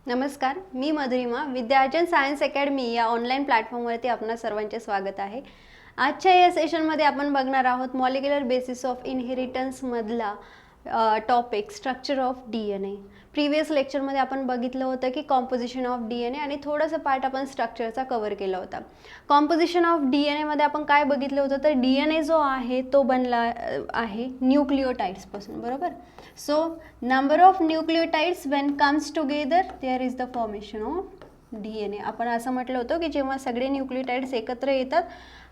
नमस्कार, मी मधुरिमा. विद्यार्जन science academy या online प्लॅटफॉर्मवरती आपणा सर्वांचे स्वागत आहे. आजच्या या सेशनमध्ये आपण बघणार आहोत मॉलिक्युलर बेसिस ऑफ इनहेरिटन्समधला topic structure of DNA. Previous लेक्चरमध्ये आपण बघितलं होतं की कॉम्पोजिशन ऑफ DNA आणि थोडंसं पार्ट आपण स्ट्रक्चरचा कव्हर केला होता. कॉम्पोजिशन ऑफ DNAमध्ये आपण काय बघितलं होतं तर DNA जो आहे तो बनला आहे न्यूक्लियोटाइड्सपासून, बरोबर. So number of nucleotides when comes together there is the formation of DNA. आपण असं म्हटलं होतं की जेव्हा सगळे न्यूक्लियोटाइड्स एकत्र येतात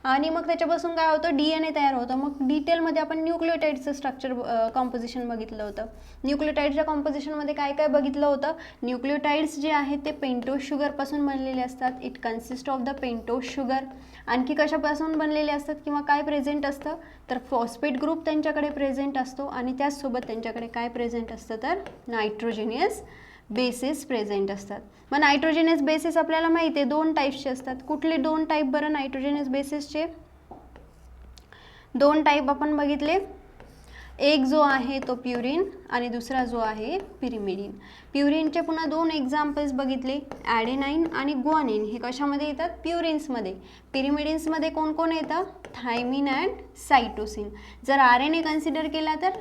आणि मग त्याच्यापासून काय होतं DNA तयार होतं. मग डिटेलमध्ये आपण न्यूक्लियोटाइड्सचं स्ट्रक्चर कॉम्पोजिशन बघितलं होतं. न्यूक्लियोटाइड्सच्या कॉम्पोजिशनमध्ये काय काय बघितलं होतं. न्यूक्लियोटाइड्स जे आहेत ते पेंटोज शुगरपासून बनलेले असतात. It consist of the pentose sugar. आणखी कशापासून बनलेले असतात किंवा काय प्रेझेंट असतं तर फॉस्फेट ग्रुप त्यांच्याकडे प्रेझेंट असतो आणि त्याचसोबत त्यांच्याकडे काय प्रेझेंट असतं तर नायट्रोजेनियस बेसिस प्रेझेंट असतात. मग नायट्रोजेनियस बेसिस आपल्याला माहिती आहे दोन टाईप्सचे असतात. कुठले दोन टाईप बरं नायट्रोजेनियस बेसिसचे? दोन टाईप आपण बघितले. एक जो आहे तो प्युरिन आणि दुसरा जो आहे पिरिमिडिन. प्युरिनचे पुन्हा दोन एक्झाम्पल्स बघितले, ॲडेनाईन आणि ग्वानिन. हे कशामध्ये येतात? प्युरिन्समध्ये. पिरिमिडिन्समध्ये कोण कोण येतं? Thymine and cytosine. जर RNA कन्सिडर केला तर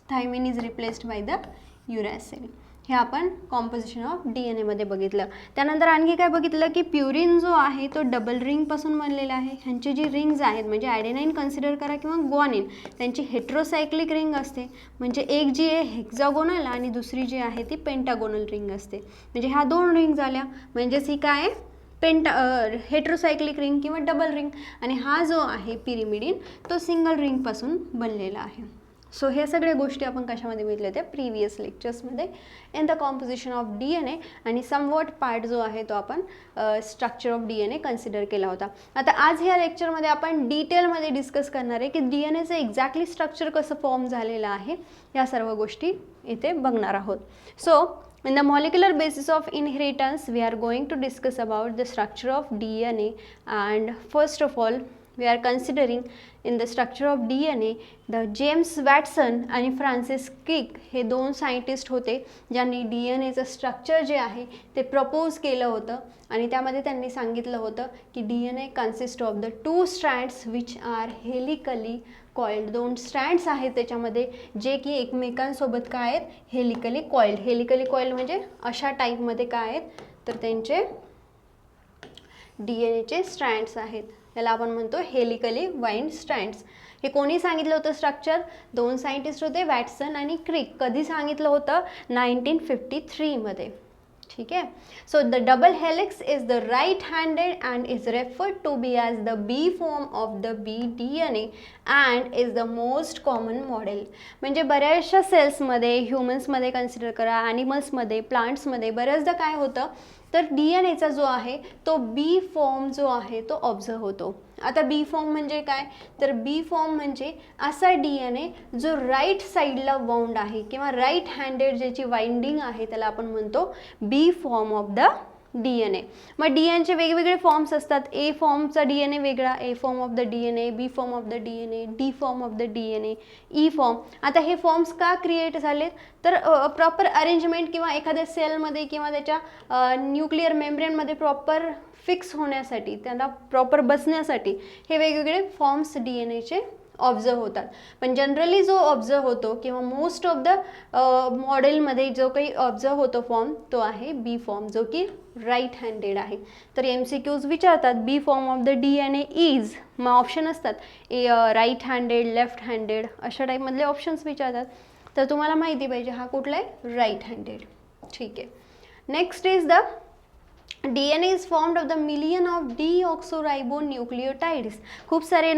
thymine is replaced by the uracil. हे आपण कॉम्पोजिशन ऑफ DNA मध्ये बघितलं. त्यानंतर आणखी काय बघितलं की प्युरिन जो आहे तो डबल रिंगपासून बनलेला आहे. ह्यांचे जी रिंग्ज आहेत म्हणजे ॲडेनाईन कन्सिडर करा किंवा ग्वानिन, त्यांची हेट्रोसायक्लिक रिंग असते. म्हणजे एक जी आहे हेक्झागोनल आणि दुसरी जी आहे ती पेंटागोनल रिंग असते. म्हणजे ह्या दोन रिंग झाल्या म्हणजेच ही काय आहे हेट्रोसायक्लिक रिंग किंवा डबल रिंग. आणि हा जो आहे पिरिमिडिन तो सिंगल रिंगपासून बनलेला आहे. सो हे सगळ्या गोष्टी आपण कशामध्ये बघितल्या त्या प्रिव्हियस लेक्चर्समध्ये in the composition of DNA. आणि समवॉट पार्ट जो आहे तो आपण स्ट्रक्चर ऑफ DNA कन्सिडर केला होता. आता आज ह्या लेक्चरमध्ये आपण डिटेलमध्ये डिस्कस करणार आहे की DNAचं एक्झॅक्टली स्ट्रक्चर कसं फॉर्म झालेलं आहे, या सर्व गोष्टी इथे बघणार आहोत. So in the molecular basis of inheritance we are going to discuss about the structure of DNA. And first of all we are considering in the structure of DNA the James Watson आणि Francis क्रिक हे दोन scientist होते ज्यांनी DNAचं structure जे आहे ते propose केलं होतं. आणि त्यामध्ये त्यांनी सांगितलं होतं की DNA consist of the to strands which are helically coiled. दोन स्ट्रँड्स आहेत त्याच्यामध्ये जे की एकमेकांसोबत काय आहेत हेलिकली कॉइल्ड. हेलिकली कॉइल्ड म्हणजे अशा टाईपमध्ये काय आहेत तर त्यांचे DNAचे स्ट्रँड्स आहेत. याला आपण म्हणतो हेलिकली वाइंड स्ट्रँड्स. हे कोणी सांगितलं होतं स्ट्रक्चर? दोन सायंटिस्ट होते, वॅटसन आणि क्रिक. कधी सांगितलं होतं? 1953 मध्ये. ठीक आहे. So the double helix is the right handed and is referred to be as the B form of the B DNA and is the most common model. म्हणजे बऱ्याचशा सेल्समध्ये, ह्युमन्समध्ये कन्सिडर करा, ॲनिमल्समध्ये, प्लांट्समध्ये बऱ्याचदा काय होतं तर DNAचा जो आहे तो बी फॉर्म जो आहे तो ऑब्झर्व होतो. आता बी फॉर्म म्हणजे काय तर बी फॉर्म म्हणजे असा DNA जो राईट साईडला वाउंड आहे किंवा राईट हँडेड ज्याची वाइंडिंग आहे त्याला आपण म्हणतो बी फॉर्म ऑफ द DNA. मग DNAचे वेगवेगळे फॉर्म्स असतात. ए फॉर्मचा DNA वेगळा, A form of the DNA, B form of the DNA, D form of the DNA, E form. आता हे फॉर्म्स का क्रिएट झालेत तर प्रॉपर अरेंजमेंट किंवा एखाद्या सेलमध्ये किंवा त्याच्या न्यूक्लिअर मेम्ब्रेनमध्ये प्रॉपर फिक्स होण्यासाठी, त्यांना प्रॉपर बसण्यासाठी हे वेगवेगळे फॉर्म्स DNAचे ऑब्झर्व होतात. पण जनरली जो ऑब्झर्व होतो किंवा मोस्ट ऑफ द मॉडेलमध्ये जो काही ऑब्झर्व होतो फॉर्म तो आहे बी फॉर्म जो की राईट हँडेड आहे. तर MCQs विचारतात B form of the DNA is, मग ऑप्शन असतात राईट हँडेड, लेफ्ट हँडेड अशा टाईपमधले ऑप्शन्स विचारतात. तर तुम्हाला माहिती पाहिजे हा कुठला आहे राईट हँडेड. ठीक आहे. Next is the DNA is formed of the million of deoxyribonucleotides. खूप सारे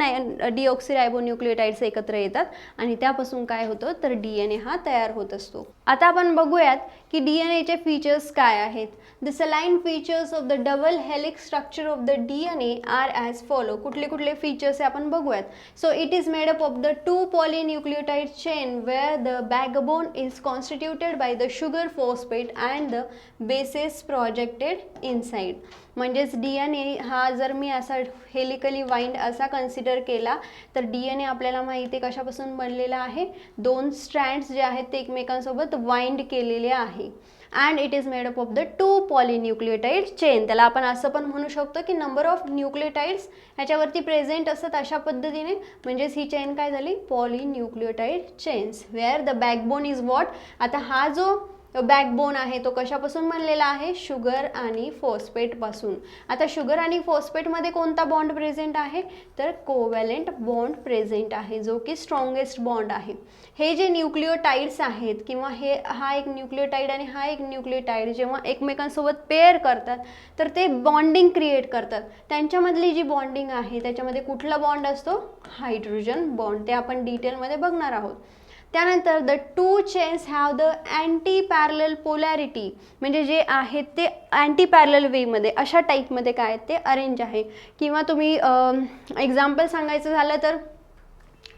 deoxyribonucleotides एकत्र येतात आणि त्यापासून काय होतं तर DNA हा तयार होत असतो. आता आपण बघूयात की DNAचे फीचर्स काय आहेत. The saline features of the double helix structure of the DNA are as follow. कुठले कुठले फीचर्स आहे आपण बघूयात. So it is made up of the two polynucleotide chain where the backbone is constituted by the sugar phosphate and the bases projected inside. म्हणजेच DNA हा जर मी असा helically wind असा कन्सिडर केला तर DNA आपल्याला माहिती आहे कशापासून बनलेला आहे, 2 स्ट्रँड्स जे आहेत ते एकमेकांसोबत वाइंड केलेले आहे. And it is made up of the 2 polynucleotide chain. त्याला आपण असं पण म्हणू शकतो की नंबर ऑफ न्यूक्लियोटाइड्स ह्याच्यावरती प्रेझेंट असतात अशा पद्धतीने. म्हणजेच ही चेन काय झाली, polynucleotide chains, where the backbone is what. आता हा जो बॅकबोन आहे तो कशापासून बनलेला आहे, शुगर आणि फॉस्फेट पासून. आता शुगर आणि फॉस्फेटमध्ये कोणता बॉन्ड प्रेझेंट आहे, तर कोव्हॅलेंट बॉन्ड प्रेझेंट आहे, जो की स्ट्रॉंगेस्ट बॉन्ड आहे. हे जे न्यूक्लियोटाइड्स आहेत किंवा हा एक न्यूक्लियोटाइड आणि हा एक न्यूक्लियोटाइड जेव्हा एकमेकांसोबत पेअर करतात तर ते बॉन्डिंग क्रिएट करतात. त्यांच्यामधली जी बॉन्डिंग आहे त्याच्यामध्ये कुठला बॉन्ड असतो, हायड्रोजन बॉन्ड. ते आपण डिटेलमध्ये बघणार आहोत. त्यानंतर the 2 chains have the anti parallel polarity. म्हणजे जे आहेत ते अँटी पॅरलल वेमध्ये अशा टाईपमध्ये काय ते अरेंज आहे. किंवा तुम्ही एक्झाम्पल सांगायचं झालं तर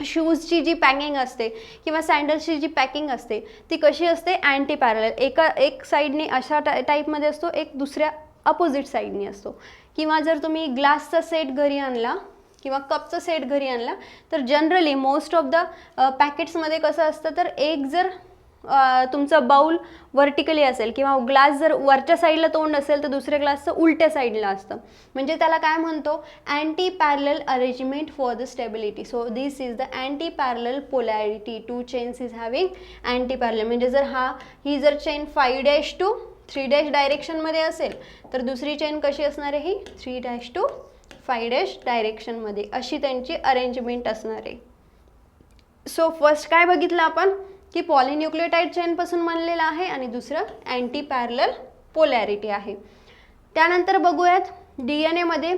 शूजची जी पॅकिंग असते किंवा सँडल्सची जी पॅकिंग असते ती कशी असते, अँटी पॅरलल. एक साईडने अशा टाईपमध्ये असतो, एक दुसऱ्या अपोजिट साईडने असतो. किंवा जर तुम्ही ग्लासचा सेट घरी आणला किंवा कपचा सेट घरी आणला तर जनरली मोस्ट ऑफ द पॅकेट्समध्ये कसं असतं, तर एक जर तुमचा बाउल व्हर्टिकली असेल किंवा ग्लास जर वरच्या साईडला तोंड असेल तर दुसऱ्या ग्लासचं उलट्या साईडला असतं. म्हणजे त्याला काय म्हणतो, anti parallel arrangement for the stability. So this is the anti parallel polarity. 2 chains is having anti parallel. म्हणजे जर ही जर चेन 5' to 3' डायरेक्शनमध्ये असेल तर दुसरी चेन कशी असणार आहे, ही 3' to 5' डायरेक्शनमध्ये अशी त्यांची अरेंजमेंट असणार आहे. सो फर्स्ट काय बघितलं आपण की पॉलिन्यूक्लियोटाइड चेनपासून बनलेला आहे आणि दुसरं अँटी पॅरलल पोलॅरिटी आहे. त्यानंतर बघूयात DNA मध्ये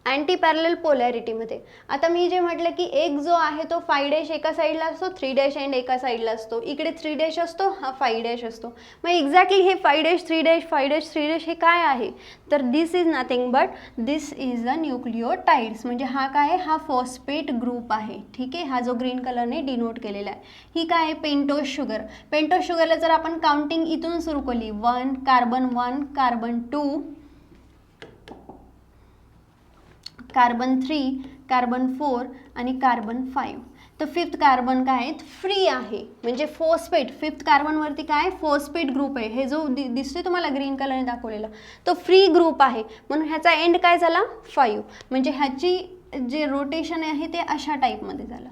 अँटी पॅरलल पोलॅरिटीमध्ये. आता मी जे म्हटलं की एक जो आहे तो 5' एका साईडला असतो, 3' एंड एका साईडला असतो. इकडे 3' असतो, हा 5' असतो. मग एक्झॅक्टली हे 5' 3' 5' 3' हे काय आहे, तर this is nothing but this is the nucleotides. म्हणजे हा काय आहे, हा फॉस्फेट ग्रुप आहे. ठीक आहे, हा जो ग्रीन कलरने डिनोट केलेला आहे. ही काय आहे, पेंटोज शुगर. पेंटोज शुगरला जर आपण काउंटिंग इथून सुरू केली, 1 कार्बन 1 कार्बन 2 कार्बन 3 कार्बन 4 आणि कार्बन 5, तर 5th कार्बन काय आहे, फ्री आहे. म्हणजे फॉस्फेट 5th कार्बनवरती काय, फॉस्फेट ग्रुप आहे. हे जो दिसतोय तुम्हाला ग्रीन कलरने दाखवलेला तो फ्री ग्रुप आहे. म्हणून ह्याचा एंड काय झाला, 5. म्हणजे ह्याची जे रोटेशन आहे ते अशा टाईपमध्ये झालं.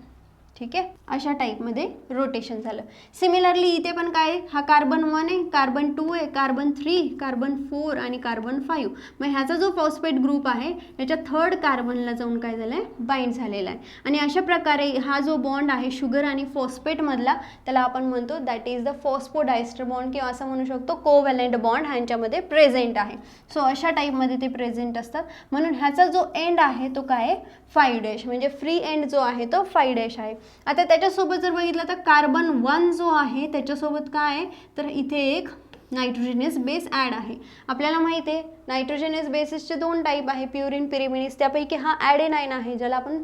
ठीक आहे, अशा टाईपमध्ये रोटेशन झालं. सिमिलरली इथे पण काय, हा कार्बन 1 आहे, कार्बन 2 आहे, कार्बन 3 कार्बन 4 आणि कार्बन 5. मग ह्याचा जो फॉस्फेट ग्रुप आहे याच्या 3rd कार्बनला जाऊन काय झालं आहे, बाइंड झालेला आहे. आणि अशा प्रकारे हा जो बॉन्ड आहे शुगर आणि फॉस्फेटमधला त्याला आपण म्हणतो दॅट इज द फॉस्फोडायस्टर बॉन्ड किंवा असं म्हणू शकतो कोव्हॅलेंट बॉन्ड ह्यांच्यामध्ये प्रेझेंट आहे. सो अशा टाईपमध्ये ते प्रेझेंट असतात. म्हणून ह्याचा जो एंड आहे तो काय आहे, 5' म्हणजे फ्री एंड जो आहे तो 5' आहे. आता त्याच्यासोबत जर बघितलं तर कार्बन 1 जो आहे त्याच्यासोबत काय आहे, तर इथे एक नायट्रोजनियस बेस ॲड आहे. आपल्याला माहिती आहे नायट्रोजनियस बेसिसचे 2 टाईप आहे, प्युरिन पिरिमिडिन्स. त्यापैकी हा ॲडेनाईन आहे ज्याला आपण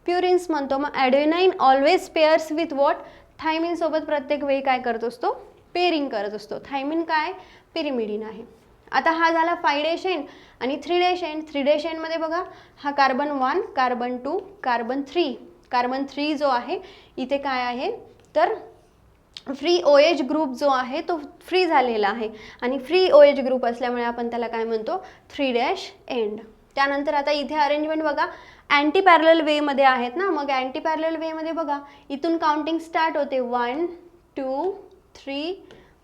प्युरिन्स म्हणतो. मग adenine always pairs with what, thymine सोबत प्रत्येक वेळी काय करत असतो, पेअरिंग करत असतो. थायमिन काय, पिरिमिडिन आहे. आता हा झाला 5' एंड आणि 3' एंड. 3' एंडमध्ये बघा हा कार्बन 1 कार्बन 2 कार्बन 3 कार्बन 3 जो आहे इथे काय आहे, तर फ्री OH ग्रुप जो आहे तो फ्री झालेला आहे. आणि फ्री OH ग्रुप असल्यामुळे आपण त्याला काय म्हणतो, 3' एंड. त्यानंतर आता इथे अरेंजमेंट बघा, अँटी पॅरलल वेमध्ये आहेत ना. मग अँटी पॅरलल वेमध्ये बघा इथून काउंटिंग स्टार्ट होते, 1 2 3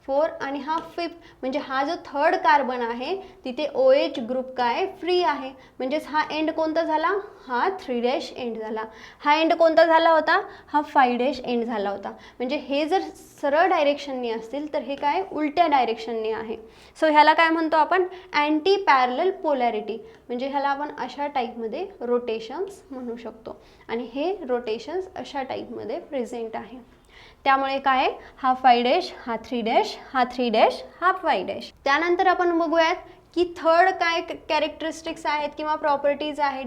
4 आणि हा 5th. म्हणजे हा जो 3rd कार्बन आहे तिथे OH ग्रुप काय फ्री आहे. म्हणजेच हा एंड कोणता झाला, हा 3' एंड झाला. हा एंड कोणता झाला होता, हा 5' एंड झाला होता. म्हणजे हे जर सरळ डायरेक्शनने असतील तर हे काय उलट्या डायरेक्शनने आहे. सो ह्याला काय म्हणतो आपण, अँटी पॅरलल पोलॅरिटी. म्हणजे ह्याला आपण अशा टाईपमध्ये रोटेशन्स म्हणू शकतो. आणि हे रोटेशन्स अशा टाईपमध्ये प्रेझेंट आहे. त्यामुळे काय, हा 5' हा 3' हा 3' हा 5'. त्यानंतर आपण बघूयात की 3rd काय कॅरेक्टरिस्टिक्स आहेत किंवा प्रॉपर्टीज आहेत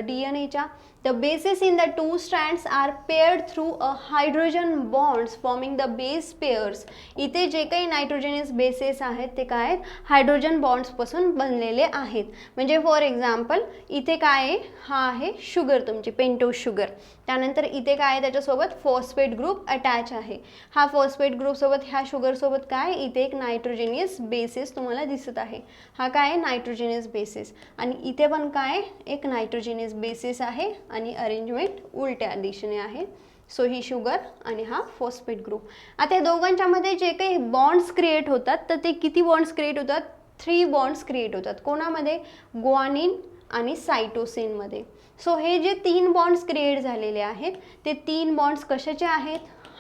DNAच्या. The bases in the two strands are paired through a hydrogen bonds forming the base pairs. इथे जे काही नायट्रोजनियस बेसेस आहेत ते काय आहेत, हायड्रोजन बॉन्ड्सपासून बनलेले आहेत. म्हणजे फॉर एक्झाम्पल इथे काय आहे, हा आहे शुगर तुमची पेंटोज शुगर. त्यानंतर इथे काय आहे, त्याच्यासोबत फॉस्फेट ग्रुप अटॅच आहे. हा फॉस्फेट ग्रुपसोबत ह्या शुगरसोबत काय, इथे एक नायट्रोजनियस बेसिस तुम्हाला दिसत आहे. हा काय आहे, नायट्रोजनियस बेसिस. आणि इथे पण काय एक नायट्रोजनियस बेसिस आहे आणि अरेंजमेंट उलट्या दिशेने आहे. सो ही शुगर आणि हा फॉस्फेट ग्रुप. आता या दोघांच्यामध्ये जे काही बॉन्ड्स क्रिएट होतात तर ते किती बॉन्ड्स क्रिएट होतात, 3 बॉन्ड्स क्रिएट होतात. कोणामध्ये, ग्वानिन आणि सायटोसिनमध्ये. सो हे जे 3 बॉन्ड्स क्रिएट झालेले आहेत ते 3 बॉन्ड्स कशाचे आहेत,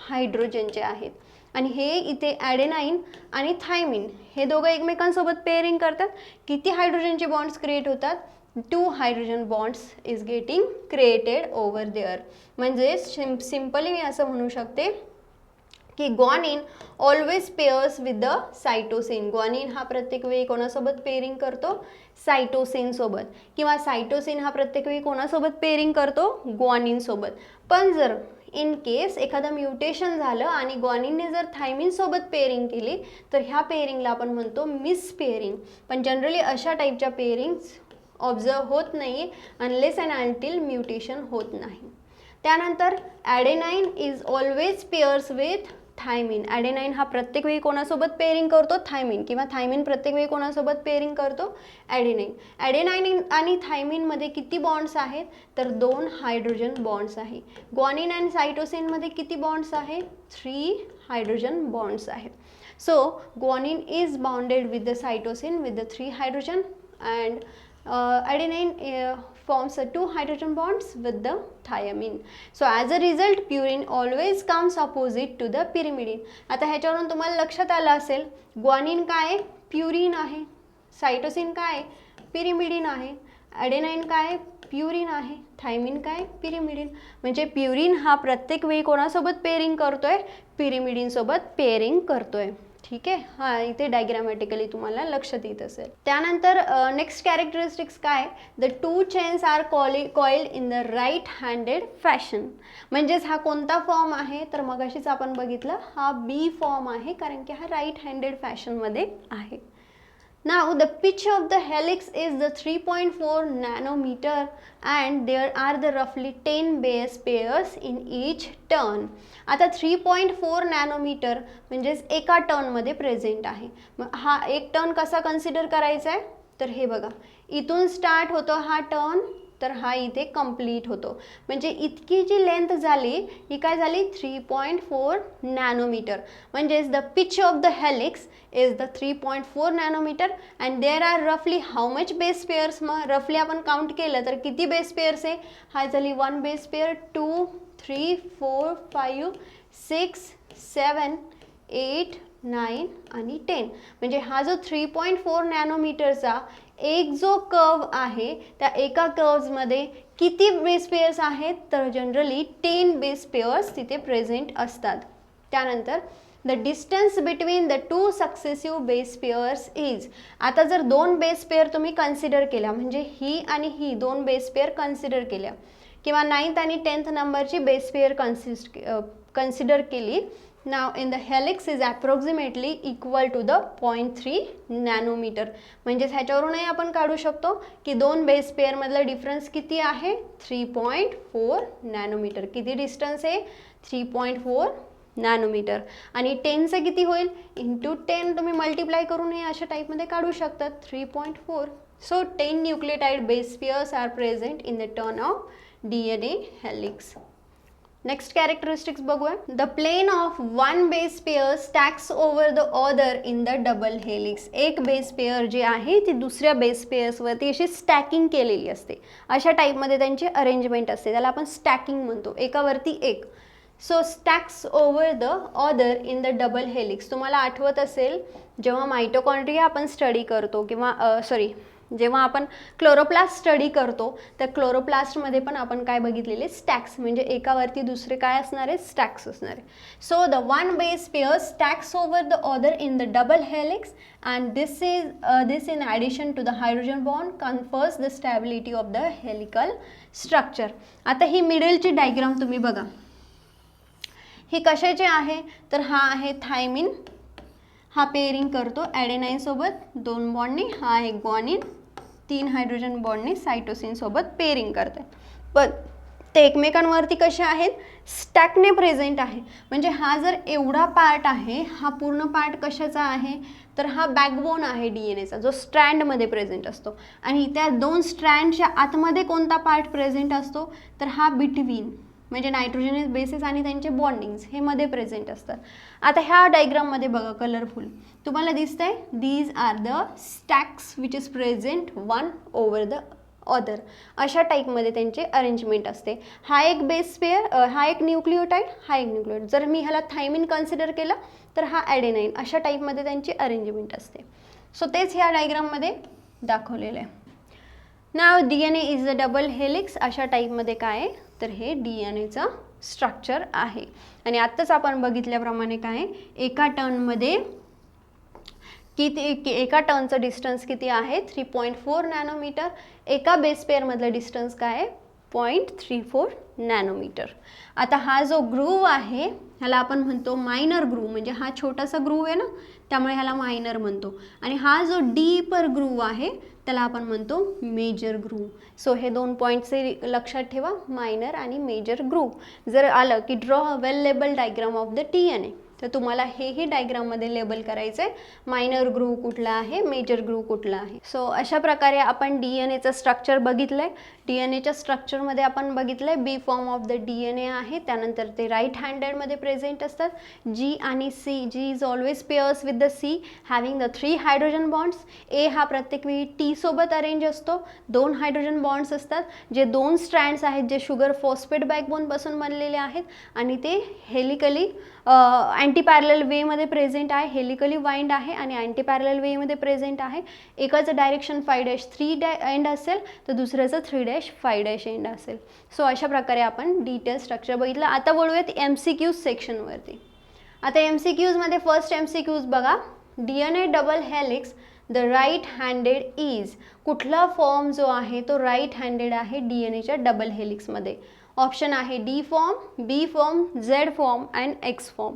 हायड्रोजनचे आहेत. आणि हे इथे ॲडेनाइन आणि थायमिन हे दोघं एकमेकांसोबत पेअरिंग करतात. किती हायड्रोजनचे बॉन्ड्स क्रिएट होतात, 2 hydrogen bonds is getting created over there. म्हणजे सिम्पली मी असं म्हणू शकते की guanine always pairs with the cytosine. Guanine हा प्रत्येक वेळी कोणासोबत पेअरिंग करतो, सायटोसिन सोबत. किंवा सायटोसिन हा प्रत्येक वेळी कोणासोबत पेअरिंग करतो, ग्वानिन सोबत. पण जर इन केस एखादं म्युटेशन झालं आणि ग्वानिनने जर थायमिन सोबत पेअरिंग केली तर ह्या पेअरिंगला आपण म्हणतो मिस पेअरिंग. पण जनरली अशा टाईपच्या पेअरिंग्स ऑब्झर्व होत नाही अनलेस अँड अनटिल म्युटेशन होत नाही. त्यानंतर adenine is always pairs with thymine. Adenine हा प्रत्येक वेळी कोणासोबत पेअरिंग करतो, थायमिन. किंवा थायमिन प्रत्येक वेळी कोणासोबत पेअरिंग करतो, ॲडेनाइन. ॲडेनाइन आणि थायमिनमध्ये किती बॉन्ड्स आहेत, तर 2 हायड्रोजन बॉन्ड्स आहे. ग्वानिन आणि सायटोसिनमध्ये किती बॉन्ड्स आहेत, 3 हायड्रोजन बॉन्ड्स आहेत. So guanine is bounded with the cytosine with the 3 hydrogen and adenine forms 2 hydrogen bonds with the thiamine. So as a result purine always comes opposite to the pyrimidine. आता ह्याच्यावरून तुम्हाला लक्षात आलं असेल, guanine काय, purine आहे. Cytosine काय, pyrimidine आहे. ॲडेनाइन काय, प्युरिन आहे. थायमिन काय, पिरिमिडिन. म्हणजे प्युरिन हा प्रत्येक वेळी कोणासोबत पेअरिंग करतोय, पिरिमिडिन सोबत पेअरिंग करतोय. ठीक आहे, हा इथे डायग्रामॅटिकली तुम्हाला लक्षात येत असेल. त्यानंतर नेक्स्ट कॅरेक्टरिस्टिक्स काय, the 2 chains are coiled in the right handed fashion. म्हणजेच हा कोणता फॉर्म आहे, तर मगाशीच आपण बघितलं हा बी फॉर्म आहे, कारण की हा राईट हँडेड फॅशनमध्ये आहे. Now the pitch of the helix is the 3.4 nanometer and there are the roughly 10 base pairs in each turn. आता 3.4 नॅनोमीटर म्हणजेच एका टर्नमध्ये प्रेझेंट आहे. मग हा एक टर्न कसा कन्सिडर करायचा आहे, तर हे बघा इथून स्टार्ट होतो हा टर्न, तर हा इथे कंप्लीट होतो. म्हणजे इतकी जी लेंथ झाली ही काय झाली, 3.4 नॅनोमीटर. म्हणजेच the pitch of the helix is the 3.4 nanometer and there are रफली हाऊ मच बेस पेअर्स. मग रफली आपण काउंट केलं तर किती बेस पेअर्स आहे, हा झाली 1 बेस पेअर, 2 3 4 5 6 7 8 9 आणि 10. म्हणजे हा जो 3.4 नॅनोमीटरचा एक जो कर्व आहे त्या एका कर्व्समध्ये किती बेस पेअर्स आहेत, तर जनरली 10 बेस पेअर्स तिथे प्रेझेंट असतात. त्यानंतर the distance between the 2 successive base pairs is. आता जर 2 बेस पेअर तुम्ही कन्सिडर केल्या, म्हणजे ही आणि ही 2 बेस पेअर कन्सिडर केल्या, किंवा 9th आणि 10th नंबरची बेस पेअर कन्सिडर केली. Now in the helix is approximately equal to the 0.3 nanometre. म्हणजेच ह्याच्यावरूनही आपण काढू शकतो की 2 बेस पेअर मधला डिफरन्स किती आहे, 3.4 नॅनोमीटर. किती डिस्टन्स आहे, 3.4 नॅनोमीटर. आणि 10चं किती होईल, इंटू 10 तुम्ही मल्टिप्लाय करून हे अशा टाईपमध्ये काढू शकतात, 3.4. So 10 nucleotide base pairs are present in the turn of DNA helix. Next characteristics बघूया. The plane of 1 base pair stacks over the other in the double helix. एक बेस पेअर जी आहे ती दुसऱ्या बेस पेअर्सवरती अशी स्टॅकिंग केलेली असते. अशा टाईपमध्ये त्यांची अरेंजमेंट असते, त्याला आपण स्टॅकिंग म्हणतो, एकावरती एक. So stacks over the other in the double helix. तुम्हाला आठवत असेल जेव्हा मायटोकॉन्ड्रिया आपण स्टडी करतो, किंवा जेव्हा आपण क्लोरोप्लास्ट स्टडी करतो तर क्लोरोप्लास्टमध्ये पण आपण काय बघितलेले स्टॅक्स, म्हणजे एकावरती दुसरे काय असणार आहे स्टॅक्स असणार आहे. So the one base pair stacks over the other in the double helix and this in addition to the hydrogen bond confers the stability of the helical structure. आता ही मिडलची डायग्राम तुम्ही बघा, ही कशाची आहे तर हा आहे थायमिन, हा पेअरिंग करतो ॲडेनाईन सोबत 2 बॉन्डनी, हा आहे ग्वानिन 3 हायड्रोजन बॉन्डनी सायटोसिन सोबत पेअरिंग करतात. पण ते एकमेकांवरती कसे आहेत स्टॅकने प्रेझेंट आहे. म्हणजे हा जर एवढा पार्ट आहे, हा पूर्ण पार्ट कशाचा आहे तर हा बॅकबोन आहे डीएनएचा, जो स्ट्रँडमध्ये प्रेझेंट असतो. आणि त्या 2 स्ट्रँडच्या आतमध्ये कोणता पार्ट प्रेझेंट असतो तर हा बिटवीन, म्हणजे नायट्रोजनस बेसेस आणि त्यांचे बॉन्डिंग्स हे मध्ये प्रेझेंट असतात. आता ह्या डायग्राममध्ये बघा कलरफुल तुम्हाला दिसतंय, these are the stacks which is present one over the other. अशा टाईपमध्ये त्यांचे अरेंजमेंट असते. हा एक बेस पेअर, हा एक न्यूक्लिओटाईड, हा एक न्यूक्लिओटाईड. जर मी ह्याला थायमिन कन्सिडर केलं तर हा ॲडेनाईन, अशा टाईपमध्ये त्यांची अरेंजमेंट असते. सो तेच ह्या डायग्राममध्ये दाखवलेलं आहे. नाव DNA is a double helix, अशा टाईपमध्ये काय आहे तर हे DNAचं स्ट्रक्चर आहे. आणि आत्ताच आपण बघितल्याप्रमाणे काय एका टर्नमध्ये एका टर्नचं डिस्टन्स किती आहे 3.4 नॅनोमीटर, एका बेस पेअरमधलं डिस्टन्स काय आहे 0.34 नॅनोमीटर. आता हा जो ग्रूव आहे ह्याला आपण म्हणतो मायनर ग्रूव, म्हणजे हा छोटासा ग्रूव आहे ना त्यामुळे ह्याला मायनर म्हणतो. आणि हा जो डीपर ग्रूव आहे त्याला आपण म्हणतो मेजर ग्रूव. सो हे 2 पॉईंट्स लक्षात ठेवा, मायनर आणि मेजर ग्रूव. जर आलं की draw a well label diagram of the DNA, तर तुम्हाला हेही डायग्राममध्ये लेबल करायचं आहे, मायनर ग्रूव कुठला आहे, मेजर ग्रूव कुठला आहे. सो अशा प्रकारे आपण DNAचं स्ट्रक्चर बघितलं आहे. DNAच्या स्ट्रक्चरमध्ये आपण बघितलं आहे बी फॉर्म ऑफ द DNA आहे, त्यानंतर ते राईट हँडेडमध्ये प्रेझेंट असतात. G आणि C, G is always pairs with the C having the 3 hydrogen bonds. A हा प्रत्येक वेळी T सोबत अरेंज असतो, 2 हायड्रोजन बॉन्ड्स असतात, जे 2 स्ट्रँड्स आहेत जे शुगर फॉस्फेट बॅकबोनपासून बनलेले आहेत आणि ते हेलिकली अँटी पॅरलल वेमध्ये प्रेझेंट आहे, हेलिकली वाइंड आहे आणि अँटी पॅरलल वेमध्ये प्रेझेंट आहे. एकाचं डायरेक्शन 5'3' एंड असेल तर दुसऱ्याचं 3'5' एंड असेल. सो अशा प्रकारे आपण डिटेल स्ट्रक्चर बघितलं. आता बोलूयात MCQज सेक्शनवरती. आता MCQजमध्ये फर्स्ट MCQज बघा, DNA double helix the right handed is, कुठला फॉर्म जो आहे तो राईट हँडेड आहे DNAच्या डबल हेलिक्समध्ये. ऑप्शन आहे D form, B form, Z form and X form.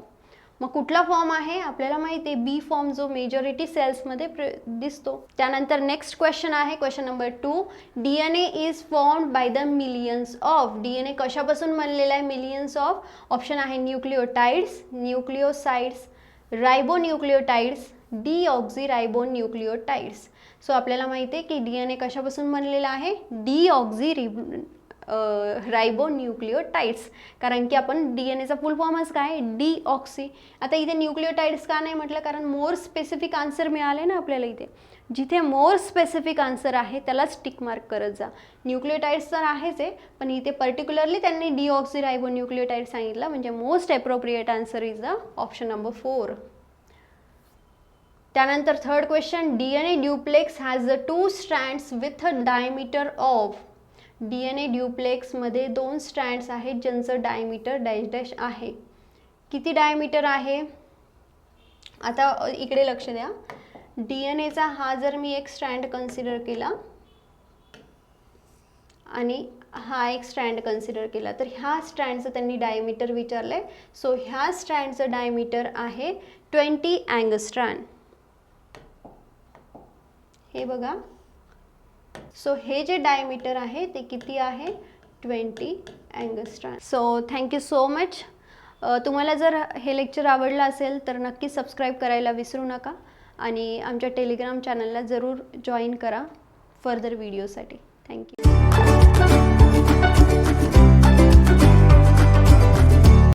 मग कुठला फॉर्म आहे आपल्याला माहिती आहे B फॉर्म, जो मेजॉरिटी सेल्समध्ये दिसतो. त्यानंतर नेक्स्ट क्वेश्चन आहे question number 2, DNA is formed by the millions of. DNA कशापासून बनलेला आहे मिलियन्स ऑफ. ऑप्शन आहे न्यूक्लिओटाइड्स, न्यूक्लिओसाइड्स, रायबोन्यूक्लिओटाइड्स, डीऑक्झीरायबोन्यूक्लिओटाइड्स. सो आपल्याला माहिती आहे की DNA कशापासून बनलेला आहे रायबोन्यूक्लिओटाइड्स, कारण की आपण DNAचा फुल फॉर्मच काय डीऑक्सी. आता इथे न्यूक्लिओटाइड्स का नाही म्हटलं, कारण मोर स्पेसिफिक आन्सर मिळाले ना आपल्याला. इथे जिथे मोर स्पेसिफिक आन्सर आहे त्यालाच टिक मार्क करत जा. न्यूक्लिओटाइड्स तर आहेच आहे, पण इथे पर्टिक्युलरली त्यांनी डीऑक्झीरायबोन्यूक्लिओटाइड सांगितलं, म्हणजे most appropriate answer is the option number 4. त्यानंतर third question, DNA duplex has the 2 strands with a diameter of. DNA ड्युप्लेक्समध्ये 2 strands आहेत ज्यांचं डायमीटर डॅश डॅश आहे. किती डायमीटर आहे आता इकडे लक्ष द्या. DNAचा हा जर मी एक स्ट्रँड कन्सिडर केला आणि हा एक स्ट्रँड कन्सिडर केला, तर ह्या स्ट्रँडचं त्यांनी डायमीटर विचारलं आहे. सो ह्या स्ट्रँडचं डायमीटर आहे 20 अँगस्ट्रॅन. हे बघा, सो हे जे डायमीटर आहे ते किती आहे 20 angstrom. So thank you so much. तुम्हाला जर हे लेक्चर आवडलं असेल तर नक्की सबस्क्राईब करायला विसरू नका आणि आमच्या टेलिग्राम चॅनलला जरूर जॉईन करा फर्दर व्हिडिओसाठी. थँक्यू.